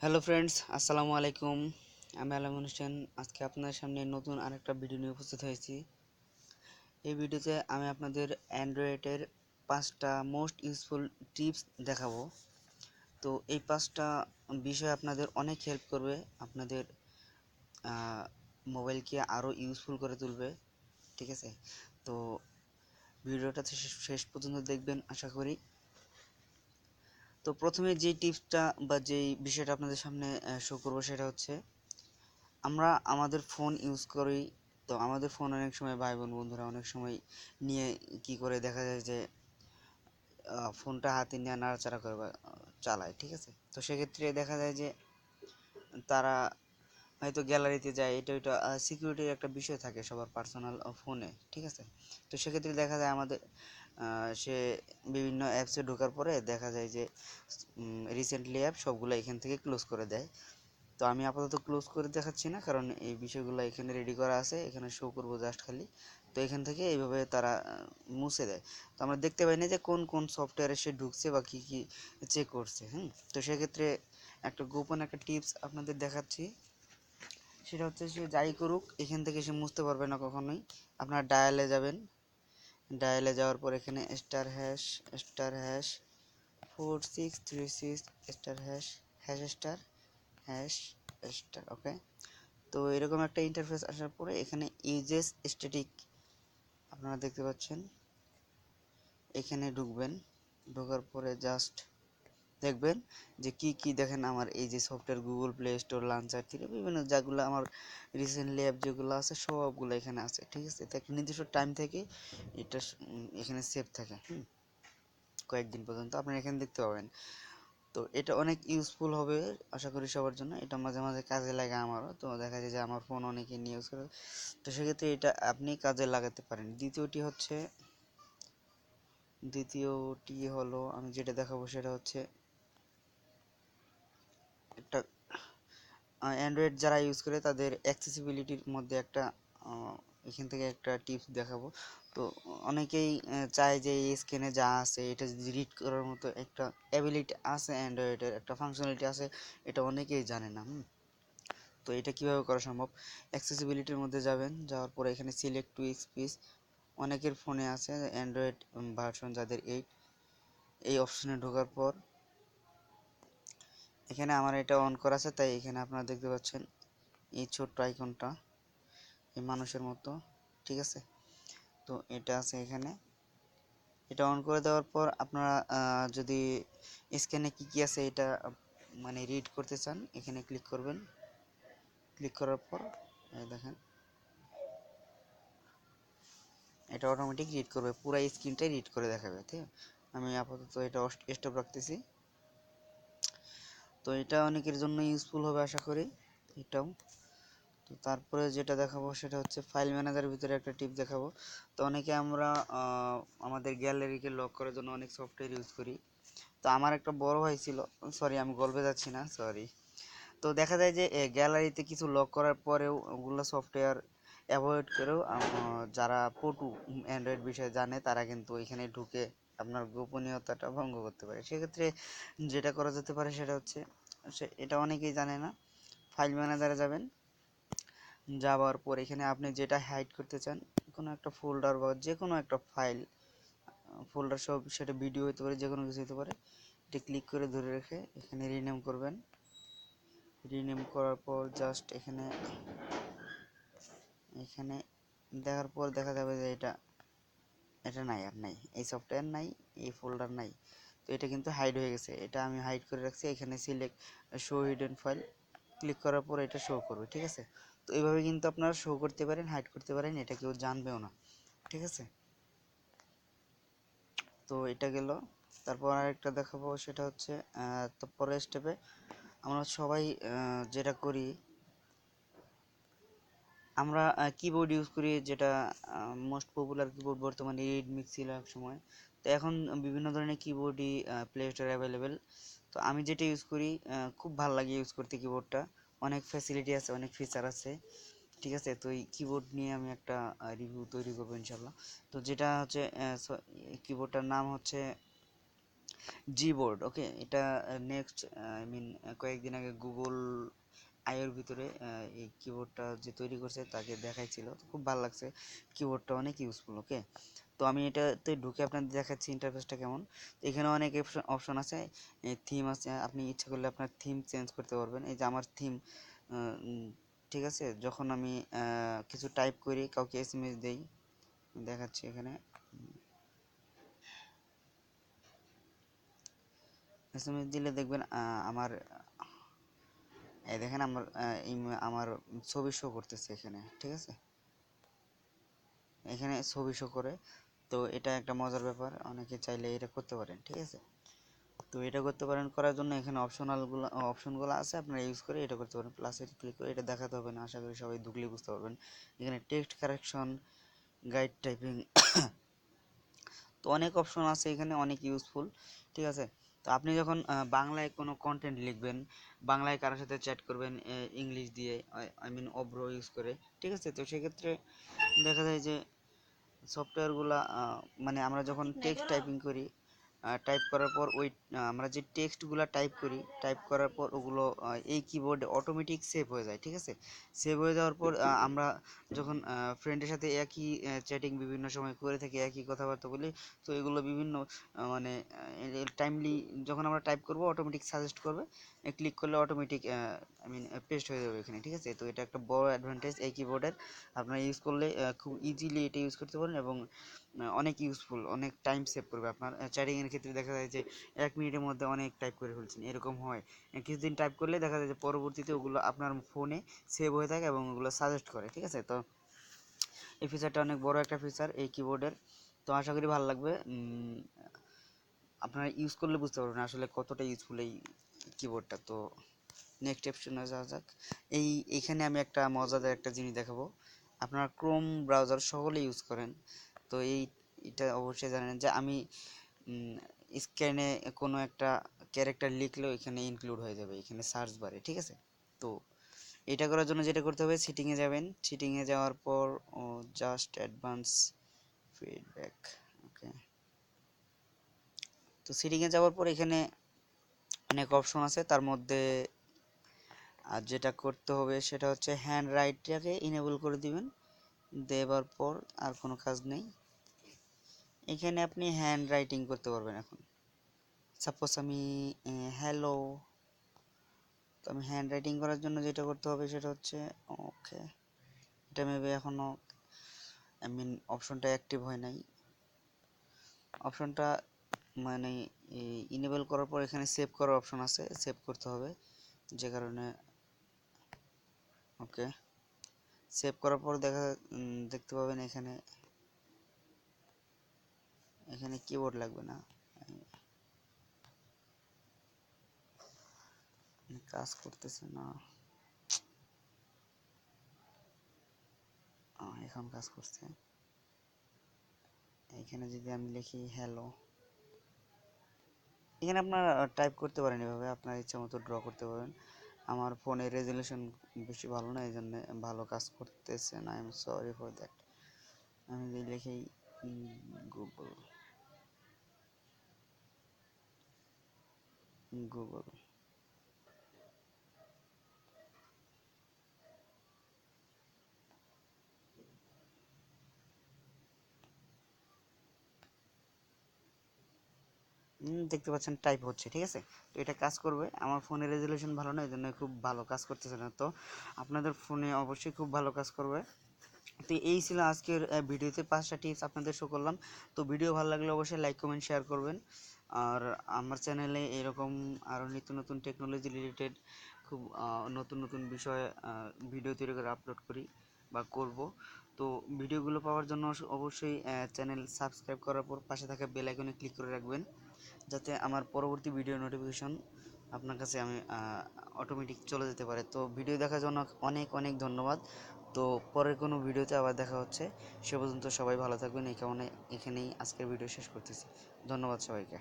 Hello friends, আসসালামুআলাইকুম। আমি আলামিন হোসেন। আজকে আপনাদের সামনে নতুন আরেকটা ভিডিও নিয়ে উপস্থিত হয়েছি। এই ভিডিওতে আমি আপনাদের অ্যান্ড্রয়েডের 5টা মোস্ট ইউজফুল টিপস দেখাবো। তো এই 5টা বিষয় আপনাদের অনেক হেল্প করবে, আপনাদের মোবাইলকে আরও ইউজফুল করে তুলবে। ঠিক আছে, তো ভিডিওটা শেষ পর্যন্ত দেখবেন আশা করি। তো প্রথমে যে টিপসটা বা যেই বিষয়টা আপনাদের সামনে শো করবো সেটা হচ্ছে আমরা আমাদের ফোন ইউজ করি। তো আমাদের ফোন অনেক সময় ভাই বোন বন্ধুরা অনেক সময় নিয়ে কি করে দেখা যায় যে ফোনটা হাতে নিয়ে নাড়াচাড়া করে বা চালায়। ঠিক আছে, তো সেক্ষেত্রে দেখা যায় যে তারা হয়তো গ্যালারিতে যায়, এটা ওইটা সিকিউরিটির একটা বিষয় থাকে সবার পার্সোনাল ফোনে। ঠিক আছে, তো সেক্ষেত্রে দেখা যায় আমাদের সে বিভিন্ন অ্যাপসে ঢোকার পরে দেখা যায় যে রিসেন্টলি অ্যাপ সবগুলো এখান থেকে ক্লোজ করে দেয়। তো আমি আপাতত ক্লোজ করে দেখাচ্ছি না, কারণ এই বিষয়গুলো এখানে রেডি করা আছে, এখানে শো করবো জাস্ট খালি। তো এখান থেকে এইভাবে তারা মুছে দেয়। তো আমরা দেখতে পাই না যে কোন কোন সফটওয়্যারে সে ঢুকছে বা কী কী চেক করছে। তো সেক্ষেত্রে একটা গোপন একটা টিপস আপনাদের দেখাচ্ছি। সেটা হচ্ছে সে যাই করুক এখান থেকে সে মুছতে পারবে না কখনোই। আপনার ডায়ালে যাবেন, ডায়ালে যাওয়ার পর এখানে star hash 4636 star hash hash star hash star, okay. তো এরকম একটা ইন্টারফেস আসার পরে এখানে ইউজেস স্ট্যাটিক আপনারা দেখতে পাচ্ছেন, এখানে ঢুকবেন। ঢোকার পরে জাস্ট দেখবেন যে কি কি দেখেন আমার এই যে software Google play store launcher থেকে বিভিন্ন যেগুলো আমার রিসেন্টলি অ্যাপ যেগুলো আছে সবগুলো এখানে আছে। ঠিক আছে, তো একটা নির্দিষ্ট টাইম থেকে এটা এখানে সেভ থাকে কয়েকদিন পর্যন্ত আপনারা এখানে দেখতে পাবেন। তো এটা অনেক ইউজফুল হবে আশা করি সবার জন্য। এটা মাঝে মাঝে কাজে লাগে আমারও। তো দেখা যায় যে আমার ফোন অনেকে নিয়ে ইউজ করে, তো সেক্ষেত্রে এটা আপনি কাজে লাগাতে পারেন। দ্বিতীয়টি হলো আমি যেটা দেখাবো সেটা হচ্ছে একটা অ্যান্ড্রয়েড যারা ইউজ করে তাদের অ্যাক্সেসিবিলিটির মধ্যে একটা এখান থেকে একটা টিপস দেখাবো। তো অনেকেই চায় যে এই স্ক্রিনে যা আছে এটা যদি রিড করার মতো একটা অ্যাবিলিটি আছে, অ্যান্ড্রয়েডের একটা ফাংশনালিটি আছে, এটা অনেকেই জানে না। তো এটা কিভাবে করা সম্ভব? অ্যাক্সেসিবিলিটির মধ্যে যাবেন, যাওয়ার পরে এখানে সিলেক্ট টু স্পিচ, অনেকের ফোনে আছে অ্যান্ড্রয়েড ভার্সন যাদের এই অপশনে ঢোকার পর এখানে আমার এটা অন করা আছে, তাই এখানে আপনারা দেখতে পাচ্ছেন এই ছোট্ট আইকনটা এই মানুষের মতো। ঠিক আছে, তো এটা আছে এখানে। এটা অন করে দেওয়ার পর আপনারা যদি স্ক্যানে কি কি আছে এটা মানে রিড করতে চান এখানে ক্লিক করবেন। ক্লিক করার পর দেখেন এটা অটোমেটিক রিড করবে, পুরো স্ক্রিনটাই রিড করে দেখাবে। ঠিক আছে, আমি আপাতত এটা স্টপ রাখতেছি। তো এটা অনেকের জন্য ইউজফুল হবে আশা করি এটাও। তো তারপরে যেটা দেখাবো সেটা হচ্ছে ফাইল ম্যানেজারের ভিতরে একটা টিপ দেখাবো। তো অনেকে আমরা আমাদের গ্যালারিকে লক করার জন্য অনেক সফটওয়্যার ইউজ করি। তো আমার একটা বড় ভাই ছিল, সরি আমি গল্পে যাচ্ছি না, সরি। তো দেখা যায় যে গ্যালারিতে কিছু লক করার পরেও ওগুলো সফটওয়্যার অ্যাভয়েড করেও যারা পটু অ্যান্ড্রয়েড বিষয়ে জানে তারা কিন্তু এখানে ঢুকে আপনার গোপনীয়তাটা ভঙ্গ করতে পারে। সেক্ষেত্রে যেটা করা যেতে পারে সেটা হচ্ছে এটা অনেকেই জানে না। ফাইল ম্যানেজারে যাবেন, যাওয়ার পর এখানে আপনি যেটা হাইড করতে চান কোনো একটা ফোল্ডার বা যে কোনো একটা ফাইল ফোল্ডার সব, সেটা ভিডিও হতে পারে যে কোনো কিছু হতে পারে, এটা ক্লিক করে ধরে রেখে এখানে রিনেম করবেন। রিনেম করার পর জাস্ট এখানে এখানে দেখার পর দেখা যাবে যে এটা এটা নাই, আর নাই, এই সফটওয়্যার নাই, এই ফোল্ডার নাই। তো এটা কিন্তু হাইড হয়ে গেছে, এটা আমি হাইড করে রাখছি। এখানে select show hidden file click করার পর এটা শো করবে। ঠিক আছে, তো এইভাবে কিন্তু আপনারা শো করতে পারেন, হাইড করতে পারেন, এটা কেউ জানবেও না। ঠিক আছে, তো এটা গেল। তারপর আরেকটা দেখাবো সেটা হচ্ছে তো পরের স্টেপে আমরা সবাই যেটা করি আমরা কিবোর্ড ইউজ করি, যেটা মোস্ট পপুলার কিবোর্ড বর্তমানে রেডমি ছিল এক সময়। তো এখন বিভিন্ন ধরনের কিবোর্ডই প্লে স্টোরে অ্যাভেলেবেল। তো আমি যেটা ইউজ করি খুব ভালো লাগে ইউজ করতে কিবোর্ডটা, অনেক ফ্যাসিলিটি আছে, অনেক ফিচার আছে। ঠিক আছে, তো এই কিবোর্ড নিয়ে আমি একটা রিভিউ তৈরি করবো ইনশাল্লাহ। তো যেটা হচ্ছে কিবোর্ডটার নাম হচ্ছে জিবোর্ড। ওকে, এটা নেক্সট আই মিন কয়েকদিন আগে গুগল আইয়ের ভিতরে এই কিবোর্ডটা যে তৈরি করছে তাকে দেখাইছিল, তো খুব ভালো লাগছে, কিবোর্ডটা অনেক ইউজফুল। ওকে, তো আমি এটাতে ঢুকে আপনাদের দেখাচ্ছি ইন্টারফেসটা কেমন। এখানে অনেক অপশন আছে, থিম আছে, আপনি ইচ্ছা করলে আপনার থিম চেঞ্জ করতে পারবেন। এই যে আমার থিম, ঠিক আছে, যখন আমি কিছু টাইপ করি, কাউকে এসএমএস দেই, দেখাচ্ছি এখানে এসএমএস দিলে দেখবেন আমার এই দেখেন আমার ছবি শো করতেছে এখানে, ঠিক আছে, এখানে ছবি শো করে। তো এটা একটা মজার ব্যাপার, অনেকে চাইলে এটা করতে পারেন, ঠিক আছে। তো এটা করতে পারেন, করার জন্য এখানে অপশনগুলো আছে, আপনারা ইউজ করে এটা করতে পারেন। প্লাসে ক্লিক করে এটা দেখাতে হবে না, আশা করি সবাই ঢুকলেই বুঝতে পারবেন। এখানে টেক্সট কারেকশন, গাইড টাইপিং, তো অনেক অপশন আছে এখানে, অনেক ইউজফুল, ঠিক আছে। তো আপনি যখন বাংলায় কোনো কন্টেন্ট লিখবেন, বাংলায় কারোর সাথে চ্যাট করবেন ইংলিশ দিয়ে, আই মিন অব্র ইউজ করে, ঠিক আছে, তো সেক্ষেত্রে দেখা যায় যে সফটওয়্যারগুলা মানে আমরা যখন টেক্সট টাইপিং করি, টাইপ করার পর ওই আমরা যে টেক্সটগুলো টাইপ করি, টাইপ করার পর ওগুলো এই কিবোর্ডে অটোমেটিক সেভ হয়ে যায়, ঠিক আছে। সেভ হয়ে যাওয়ার পর আমরা যখন ফ্রেন্ডের সাথে একই চ্যাটিং বিভিন্ন সময় করে থাকি, একই কথাবার্তা বলি, তো এগুলো বিভিন্ন মানে টাইমলি যখন আমরা টাইপ করব অটোমেটিক সাজেস্ট করবে, ক্লিক করলে অটোমেটিক আই মিন পেস্ট হয়ে যাবে এখানে, ঠিক আছে। তো এটা একটা বড় অ্যাডভান্টেজ এই কিবোর্ডের, আপনারা ইউজ করলে খুব ইজিলি এটা ইউজ করতে পারেন, এবং অনেক ইউজফুল, অনেক টাইম সেভ করবে আপনার চ্যাটিংয়ের ক্ষেত্রে। দেখা যায় যে 1 মিনিটের মধ্যে অনেক টাইপ করে ফেলছেন, এরকম হয়। কিছুদিন টাইপ করলে দেখা যায় যে পরবর্তীতে ওগুলো আপনার ফোনে সেভ হয়ে থাকে এবং ওগুলো সাজেস্ট করে, ঠিক আছে। তো এই ফিচারটা অনেক বড় একটা ফিচার এই কিবোর্ডের, তো আশা করি ভালো লাগবে। আপনারা ইউজ করলে বুঝতে পারবেন আসলে কতটা ইউজফুল এই কিবোর্ডটা। তো নেক্সট অপশনে যাওয়া যাক। এইখানে আমি একটা মজাদার একটা জিনিস দেখাবো। আপনারা ক্রোম ব্রাউজার সকলে ইউজ করেন, তো এটা অবশ্যই জানেন যে আমি স্ক্যানে কোনো একটা ক্যারেক্টার লিখলেও এখানে ইনক্লুড হয়ে যাবে এখানে সার্চ বারে, ঠিক আছে। তো এটা করার জন্য যেটা করতে হবে, সিটিংয়ে যাবেন, সিটিংয়ে যাওয়ার পর জাস্ট অ্যাডভান্স ফিডব্যাক, ওকে। তো সিটিংয়ে যাওয়ার পর এখানে অনেক অপশন আছে, তার মধ্যে আর যেটা করতে হবে সেটা হচ্ছে হ্যান্ড রাইটটাকে ইনেবল করে দিবেন। দেবার পর আর কোনো কাজ নেই, এখানে আপনি হ্যান্ড রাইটিং করতে পারবেন। এখন সাপোজ আমি হ্যালো, তো আমি হ্যান্ড রাইটিং করার জন্য যেটা করতে হবে সেটা হচ্ছে, ওকে, এটা মেবি এখনও আই মিন অপশনটা অ্যাক্টিভ হয় নাই, অপশনটা মানে ইনেবল করার পর এখানে সেভ করার অপশন আছে, সেভ করতে হবে, যে কারণে, ওকে, সেভ করার পর দেখতে পাবেন এখানে এখানে কিবোর্ড লাগবে না, কাজ করতেছে না, এখন কাজ করছে। এখানে যদি আমি লিখি হ্যালো, এখানে আপনার টাইপ করতে পারেন, এভাবে আপনার ইচ্ছা মতো ড্র করতে পারেন। আমার ফোনের রেজলিউশন বেশি ভালো না, এই জন্য ভালো কাজ করতেছে না, I am sorry for that. আমি যদি লিখি গুগল, গুগল, দেখতে পাচ্ছেন টাইপ হচ্ছে, ঠিক আছে। তো এটা কাজ করবে, আমার ফোনের রেজলিউশন ভালো না, এই জন্য খুব ভালো কাজ করতেছে না, তো আপনাদের ফোনে অবশ্যই খুব ভালো কাজ করবে। তো এই ছিল আজকের ভিডিওতে 5টা টিপস আপনাদের শো করলাম। তো ভিডিও ভালো লাগলে অবশ্যই লাইক কমেন্ট শেয়ার করবেন, আর আমার চ্যানেলে এরকম আরও নিত্য নতুন টেকনোলজি রিলেটেড খুব নতুন নতুন বিষয়ে ভিডিও তৈরি করে আপলোড করি বা করব। তো ভিডিওগুলো পাওয়ার জন্য অবশ্যই চ্যানেল সাবস্ক্রাইব করার পর পাশে থাকা বেল আইকনে ক্লিক করে রাখবেন, যাতে আমার পরবর্তী ভিডিও নোটিফিকেশন আপনার কাছে আমি অটোমেটিক চলে যেতে পারে। তো ভিডিও দেখার জন্য অনেক অনেক ধন্যবাদ। তো পরের কোনো ভিডিওতে আবার দেখা হচ্ছে, সে পর্যন্ত সবাই ভালো থাকবেন, এই কারণে এখানেই আজকের ভিডিও শেষ করতেছি। ধন্যবাদ সবাইকে।